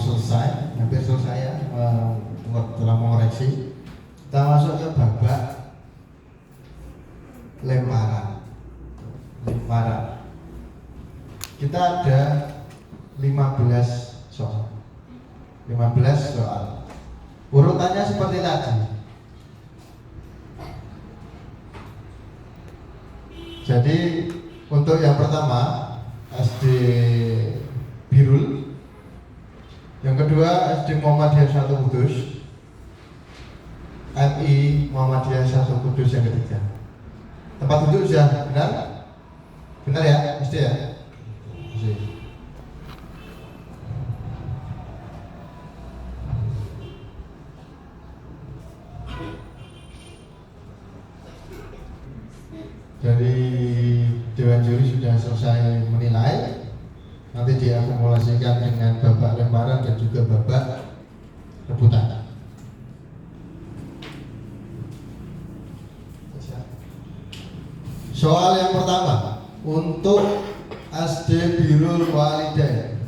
selesai, hampir selesai ya, telah mengoreksi. Kita masuk ke babak lemparan. Kita ada 15 soal. Urutannya seperti tadi. Jadi untuk yang pertama SD Birul, yang kedua SD Muhammadiyah 1 Kudus, MI Muhammadiyah 1 Kudus yang ketiga. Tempat duduk sudah benar? Benar ya, SD ya? SD. Dari Dewan Juri sudah selesai menilai, nanti diakumulasikan dengan babak lemparan dan juga babak rebutan. Soal yang pertama untuk SD Birrul Walidain.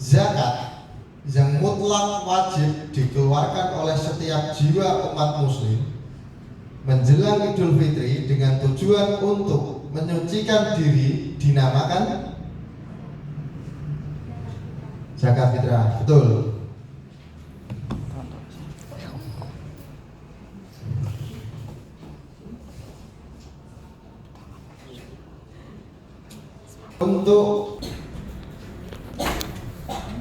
Zakat yang mutlak wajib dikeluarkan oleh setiap jiwa umat muslim menjelang Idul Fitri dengan tujuan untuk menyucikan diri dinamakan zakat fitrah. Betul. Untuk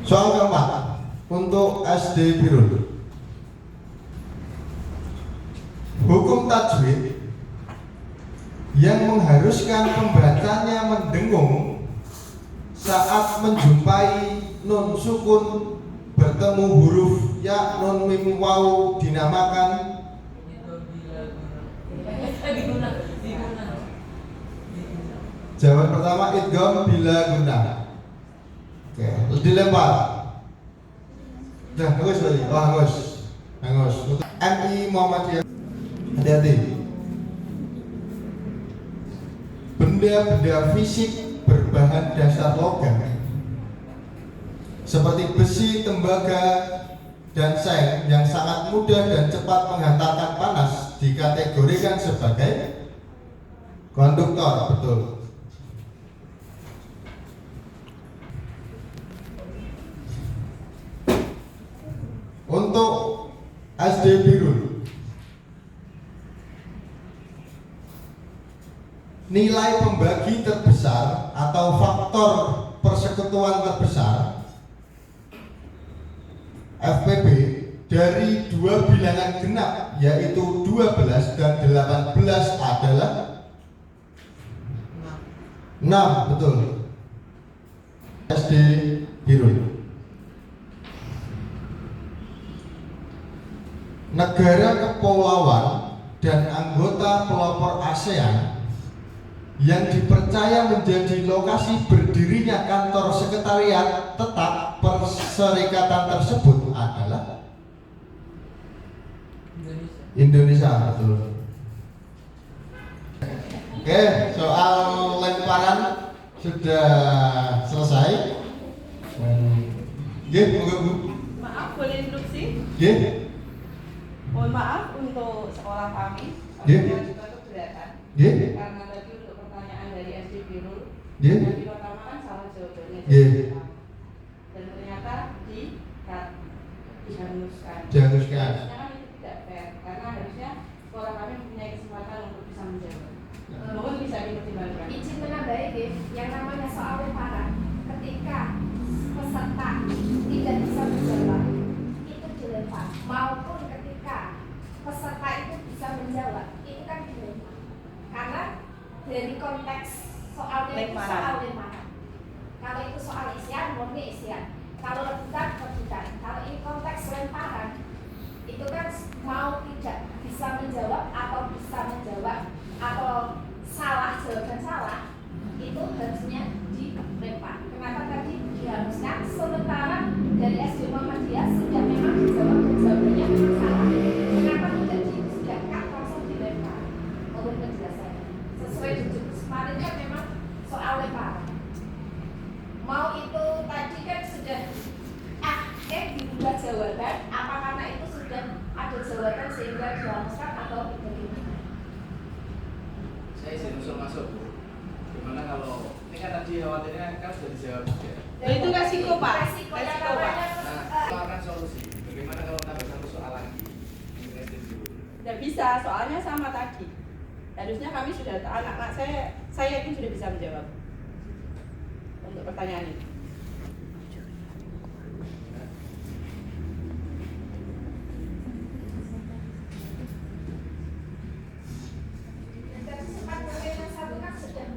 soal keempat untuk SD Birrul, hukum tajwid yang mengharuskan pembacanya mendengung saat menjumpai nun sukun bertemu huruf ya, nun, mim, waw dinamakan jawaban pertama idgham bila guna. Oke, dilempar. Dah, hangus tadi. Oh, hangus. Untuk MI Muhammadiyah, hati-hati. Benda-benda fisik berbahan dasar logam seperti besi, tembaga, dan seng yang sangat mudah dan cepat menghantarkan panas dikategorikan sebagai konduktor. Betul. Untuk SD Birrul, nilai pembagi terbesar atau faktor persekutuan terbesar FPB dari dua bilangan genap yaitu 12 dan 18 adalah 6. Betul. SD Birrul. Negara kepulauan dan anggota pelopor ASEAN yang dipercaya menjadi lokasi berdirinya kantor sekretariat tetap perserikatan tersebut adalah Indonesia. Betul. Oke, soal lemparan sudah selesai. Maaf, boleh instruksi? Mohon maaf untuk sekolah kami, saya juga keberatan karena tadi untuk pertanyaan dari SD Birrul yang diutamakan salah jawabannya dan ternyata dihanguskan. Harusnya kan itu tidak fair karena harusnya sekolah kami mempunyai kesempatan untuk bisa menjawab. Mohon bisa dipertimbangkan. Izin menambahi, yang namanya soal lemparan ketika peserta tidak bisa menjawab itu dilempar, maupun peserta itu bisa menjawab, itu kan dilempar. Karena dari konteks soalnya itu soal lemparan. Kalau itu soal isian, murni isian. Kalau rebutan. Kalau ini konteks lemparan, itu kan mau tidak bisa menjawab atau bisa menjawab atau salah, jawaban salah, itu harusnya sudah dijawab ya. Loh, itu resiko, Pak. Resiko yang Resiko, Pak. namanya Tawarkan solusi. Bagaimana kalau tambah satu soal lagi? Tidak bisa, soalnya sama tadi. Harusnya kami sudah, anak-anak saya yakin sudah bisa menjawab untuk pertanyaan ini. sempat mungkin yang satu kan sudah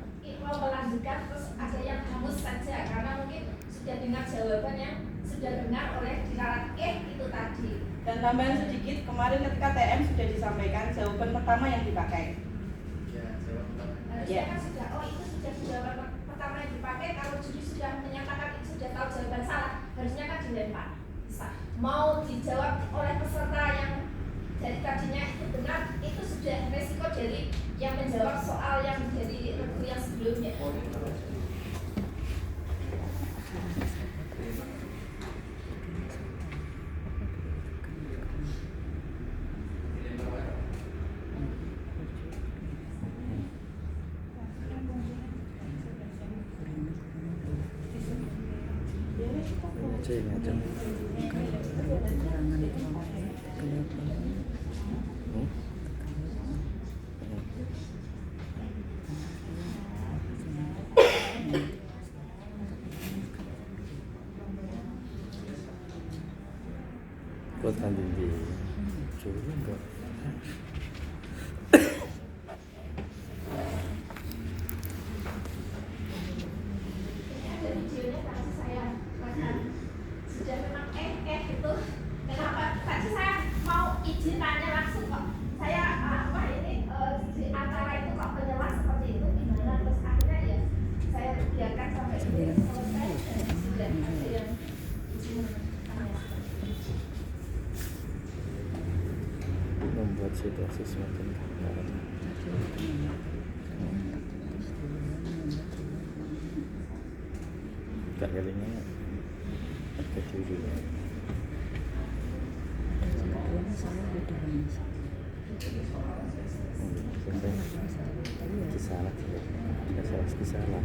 mau melanjutkan terus ada yang hangus saja karena mungkin sudah dengar jawaban yang sudah dengar oleh dilarat itu tadi. Dan tambahan sedikit, kemarin ketika TM sudah disampaikan jawaban pertama yang dipakai. Ya, jawab pertama. Harusnya kan sudah, oh itu sudah jawaban pertama yang dipakai. Kalau juri sudah menyatakan itu sudah tahu jawaban salah, harusnya kan dilempar. Bisa. Mau dijawab oleh peserta yang dari tadinya itu benar, itu sudah resiko dari yang menjawab soal yang dari regu yang sebelumnya. Buat nanti di coba enggak. Ini ada videonya tadi saya makan. Sudah memang itu kenapa tadi saya mau izin tanya langsung kok. Saya apa ini di acara itu kok penyelas seperti itu gimana, terus akhirnya ya saya biarkan sampai ini selesai dan sudah ada yang izin tanya seperti itu. Membuat situasi semakin keras. Gak kalinya kecil juga. Kisalah, kisalah.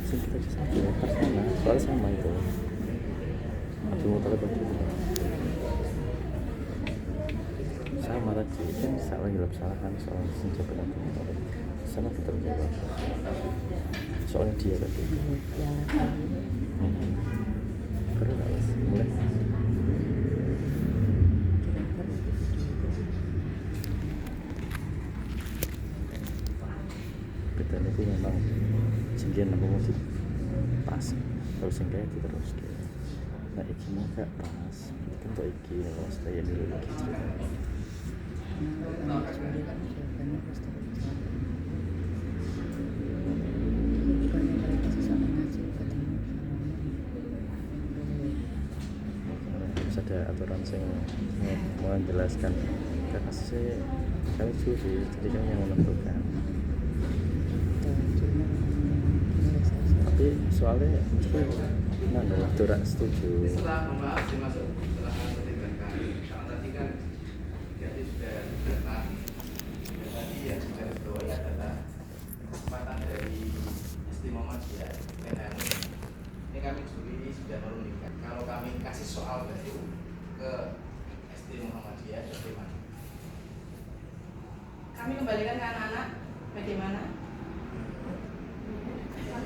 Sing kita bisa lempar sana, soalnya sama itu. Aku mau tahu sama tadi kan salah jawab salah kan soal senjata nanti sama kita menjawab soalnya dia tadi baru nggak mulai betul itu memang singgian aku mau pas kalau singgian itu terus nah ikinya gak pas kan untuk iki kalau saya dulu lagi cerita harus ada aturan yang mau menjelaskan karena saya kami juri jadi kami yang menentukan tapi soalnya mesti nggak turak setuju Setelah membahas dimasuk setelah pertimbangan kami, kalau tadi kan jadi sudah datang dan tadi ya sudah bahwa ya data kesempatan dari SD Muhammadiyah dengan ini kami juri sudah merundingkan kalau kami kasih soal baru ke SD Muhammadiyah bagaimana? Kami kembalikan ke anak-anak bagaimana?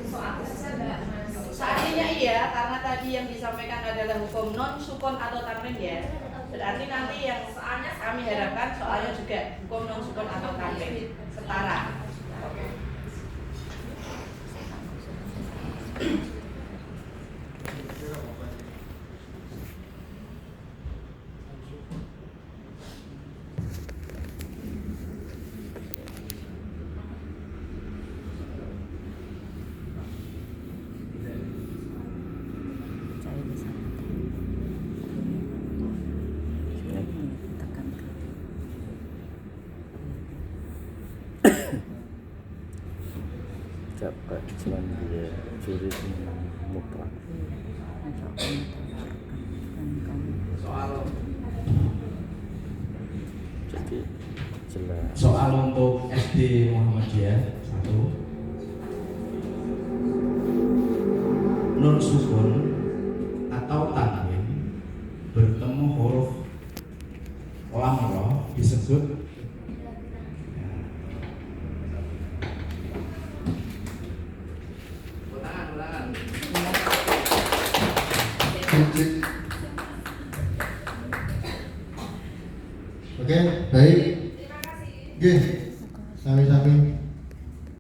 Soal saja enggak Mas. Seandainya iya, karena tadi yang disampaikan adalah hukum non sukun atau tamrin ya. Berarti nanti yang soalnya kami harapkan soalnya juga hukum non sukun atau tamrin setara. Dapat cuman dia juri mutlak Soal Jadi jelas. Soal untuk SD Muhammadiyah 1, nun sukun atau tanwin bertemu huruf lam roh disebut ulangan. Oke, baik. Terima kasih. Oke, sami-sami.